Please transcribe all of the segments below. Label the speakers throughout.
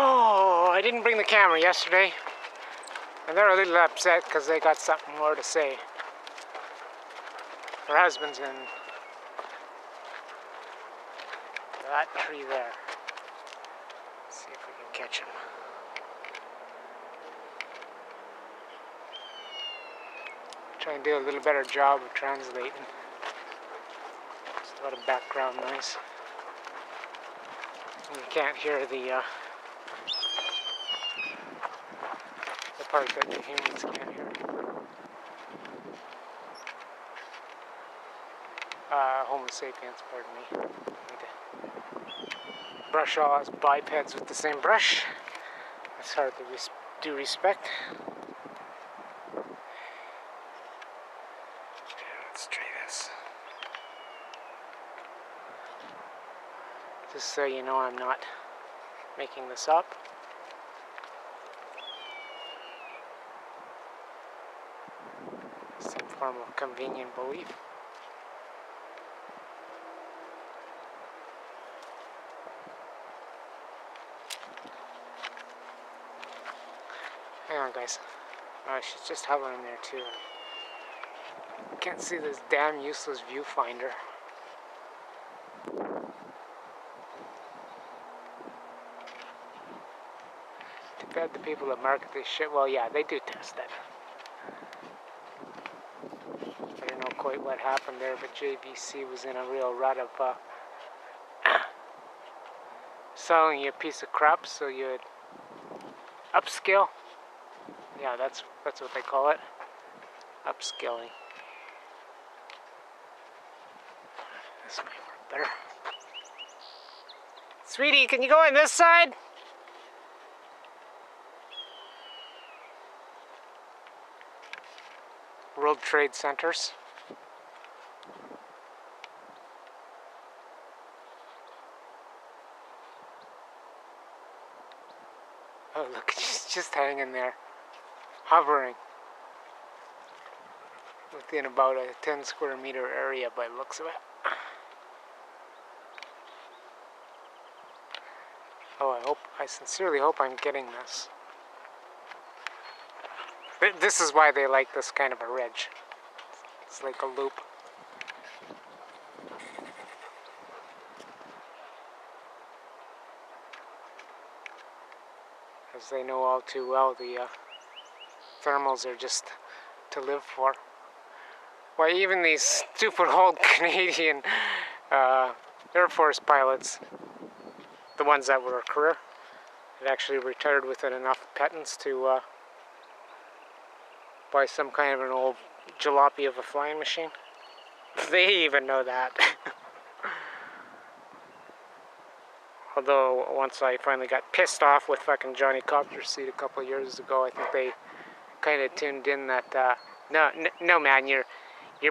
Speaker 1: Oh, I didn't bring the camera yesterday, and they're a little upset because they got something more to say. Her husband's in that tree there. Let's see if we can catch him. Try and do a little better job of translating. Just a lot of background noise. You can't hear the part that the humans can't hear. Homo sapiens, pardon me. Need to brush all his bipeds with the same brush. That's hard to do respect. Let's try this. Just so you know, I'm not making this up. Some form of convenient belief. Hang on, guys. Oh, she's just hovering there too. Can't see this damn useless viewfinder. Too bad the people that market this shit. Well, yeah, they do test it. I don't know quite what happened there, but JVC was in a real rut of selling you a piece of crap so you'd upskill. Yeah, that's what they call it. Upskilling. This might work better. Sweetie, can you go on this side? World Trade Centers. Oh, look, she's just hanging there, hovering within about a 10 square meter area by the looks of it. Oh, I sincerely hope I'm getting this. This is why they like this kind of a ridge. It's like a loop. As they know all too well, the thermals are just to live for. Why, even these stupid old Canadian Air Force pilots, the ones that were a career, had actually retired with enough pittance to buy some kind of an old jalopy of a flying machine. They even know that. Although, once I finally got pissed off with fucking Johnny Copterseed a couple of years ago, I think they kind of tuned in that, no man, you're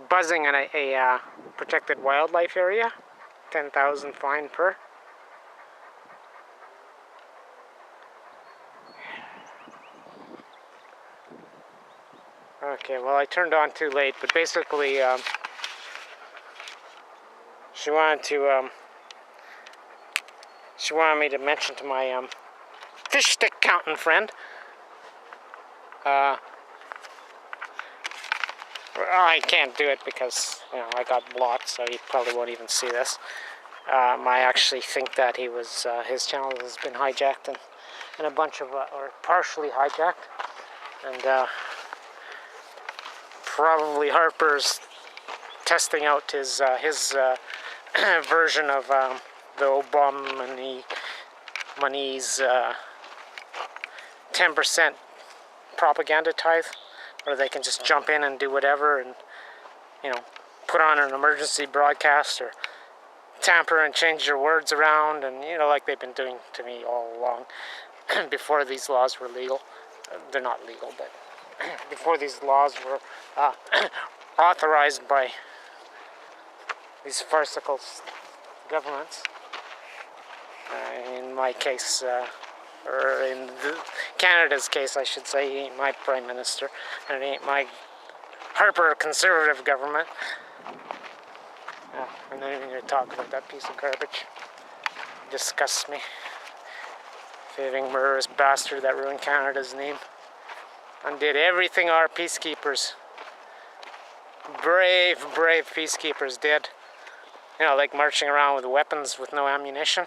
Speaker 1: buzzing in a protected wildlife area, 10,000 fine per. Okay, well, I turned on too late, but basically, she wanted me to mention to my fish stick counting friend. I can't do it because, you know, I got blocked, so he probably won't even see this. I actually think that he was his channel has been hijacked and a bunch of or partially hijacked, and probably Harper's testing out his version of the Obama money's 10% propaganda tithe, where they can just jump in and do whatever and, you know, put on an emergency broadcast or tamper and change your words around, and, you know, like they've been doing to me all along before these laws were legal. They're not legal, but before these laws were authorized by these farcical governments. In my case, or in Canada's case, I should say, he ain't my Prime Minister, and it ain't my Harper Conservative government. I'm not even going to talk about that piece of garbage. It disgusts me. Thieving, murderous bastard that ruined Canada's name. Undid everything our peacekeepers, brave peacekeepers did. You know, like marching around with weapons with no ammunition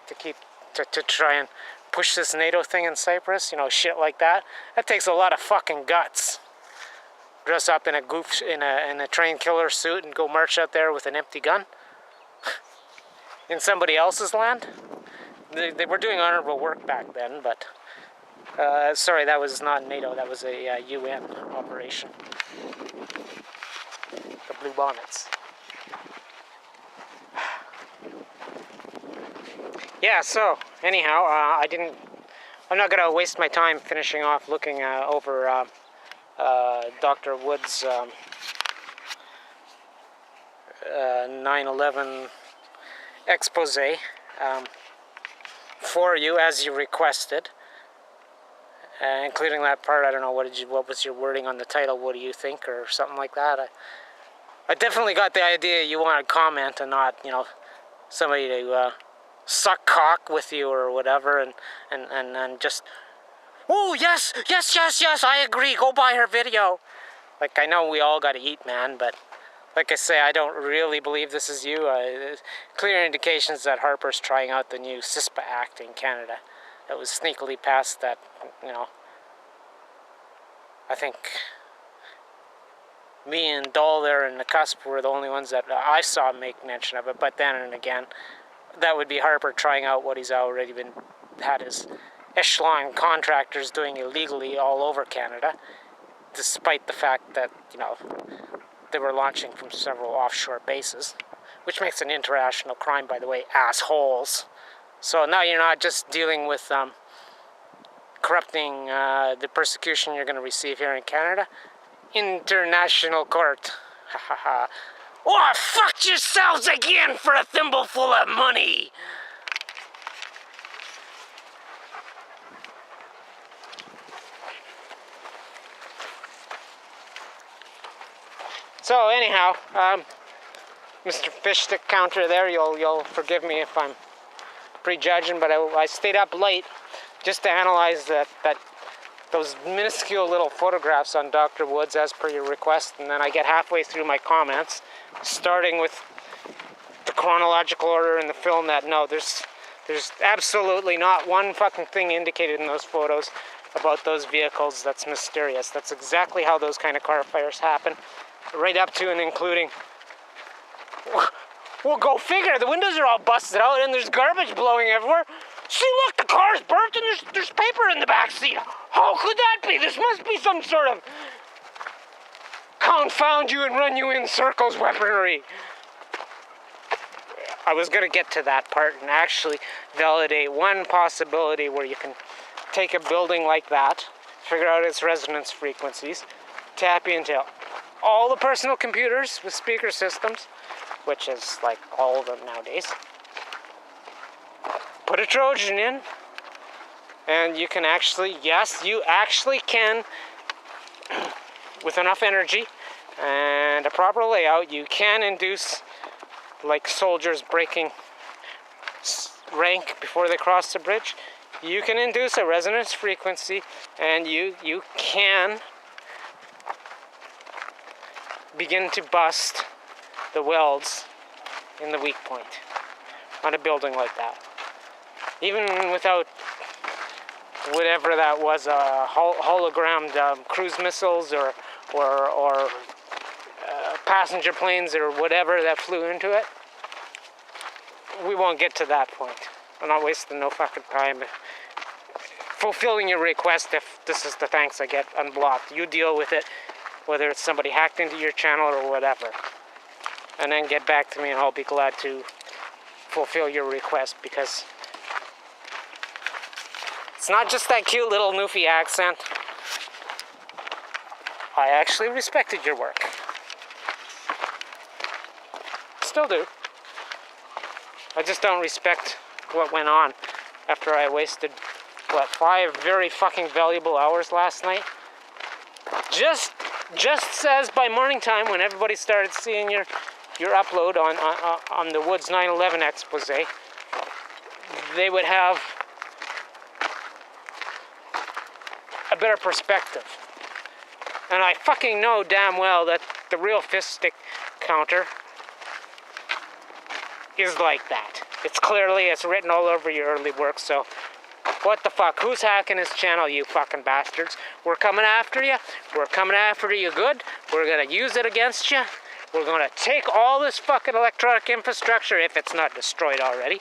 Speaker 1: to try and push this NATO thing in Cyprus. You know, shit like that. That takes a lot of fucking guts. Dress up in a trained killer suit and go march out there with an empty gun in somebody else's land. They were doing honorable work back then, but sorry, that was not NATO. That was a UN operation. The Blue Bonnets. Yeah. So anyhow, I'm not gonna waste my time finishing off looking over Dr. Wood's 9/11 expose for you as you requested, including that part. I don't know, what was your wording on the title? What do you think, or something like that? I definitely got the idea you wanted comment and not, you know, somebody to suck cock with you or whatever, and just, oh yes, I agree, go buy her video. Like, I know we all gotta eat, man, but like I say, I don't really believe this is you. Clear indications that Harper's trying out the new CISPA Act in Canada that was sneakily passed that, you know, I think me and Dahl there in the cusp were the only ones that I saw make mention of it, but then and again, that would be Harper trying out what he's already had his echelon contractors doing illegally all over Canada, despite the fact that, you know, they were launching from several offshore bases, which makes an international crime, by the way, assholes. So now you're not just dealing with corrupting the persecution you're going to receive here in Canada. International court. Ha ha ha. Oh, fucked yourselves again for a thimbleful of money. So anyhow, Mr. Fish Stick Counter there, you'll forgive me if I'm prejudging, but I stayed up late just to analyze those minuscule little photographs on Dr. Woods as per your request, and then I get halfway through my comments, starting with the chronological order in the film that no, there's absolutely not one fucking thing indicated in those photos about those vehicles that's mysterious. That's exactly how those kind of car fires happen. Right up to and including, well, go figure, the windows are all busted out and there's garbage blowing everywhere. See, look, the car's burnt and there's paper in the back seat. How could that be? This must be some sort of confound you and run you in circles weaponry. I was going to get to that part and actually validate one possibility where you can take a building like that, figure out its resonance frequencies, tap into all the personal computers with speaker systems, which is like all of them nowadays. Put a Trojan in, and you can actually, yes, you actually can, with enough energy and a proper layout, you can induce, like soldiers breaking rank before they cross the bridge, you can induce a resonance frequency, and you can begin to bust the welds in the weak point on a building like that. Even without whatever that was, hologrammed cruise missiles or passenger planes or whatever that flew into it, we won't get to that point. I'm not wasting no fucking time fulfilling your request if this is the thanks I get unblocked. You deal with it, whether it's somebody hacked into your channel or whatever. And then get back to me and I'll be glad to fulfill your request, because it's not just that cute little Newfie accent. I actually respected your work. Still do. I just don't respect what went on after I wasted, 5 very fucking valuable hours last night. Just as by morning time, when everybody started seeing your upload on the Woods 9/11 expose, they would have a better perspective. And I fucking know damn well that the real fist stick counter is like that. It's written all over your early work, so what the fuck? Who's hacking his channel, you fucking bastards? We're coming after you. We're coming after you good. We're gonna use it against you. We're gonna take all this fucking electronic infrastructure, if it's not destroyed already,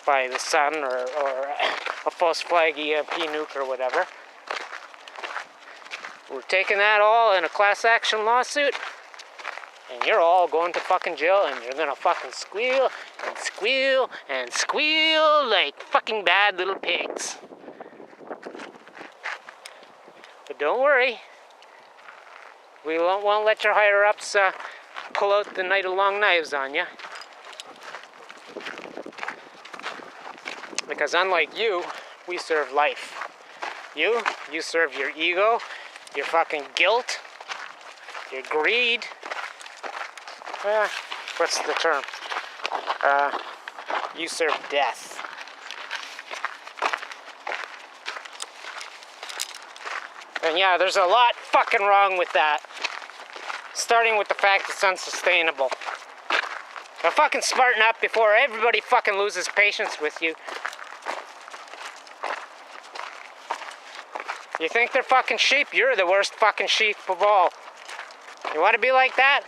Speaker 1: by the sun or a false flag EMP nuke or whatever. We're taking that all in a class action lawsuit, and you're all going to fucking jail, and you're gonna fucking squeal and squeal and squeal like fucking bad little pigs. But don't worry, we won't let your higher ups pull out the night of long knives on you. Because unlike you, we serve life. You serve your ego, your fucking guilt, your greed. What's the term? You serve death. And yeah, there's a lot fucking wrong with that. Starting with the fact it's unsustainable. Now fucking smarten up before everybody fucking loses patience with you. You think they're fucking sheep? You're the worst fucking sheep of all. You want to be like that?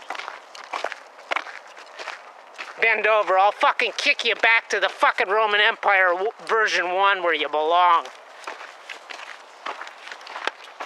Speaker 1: Bend over, I'll fucking kick you back to the fucking Roman Empire version 1 where you belong.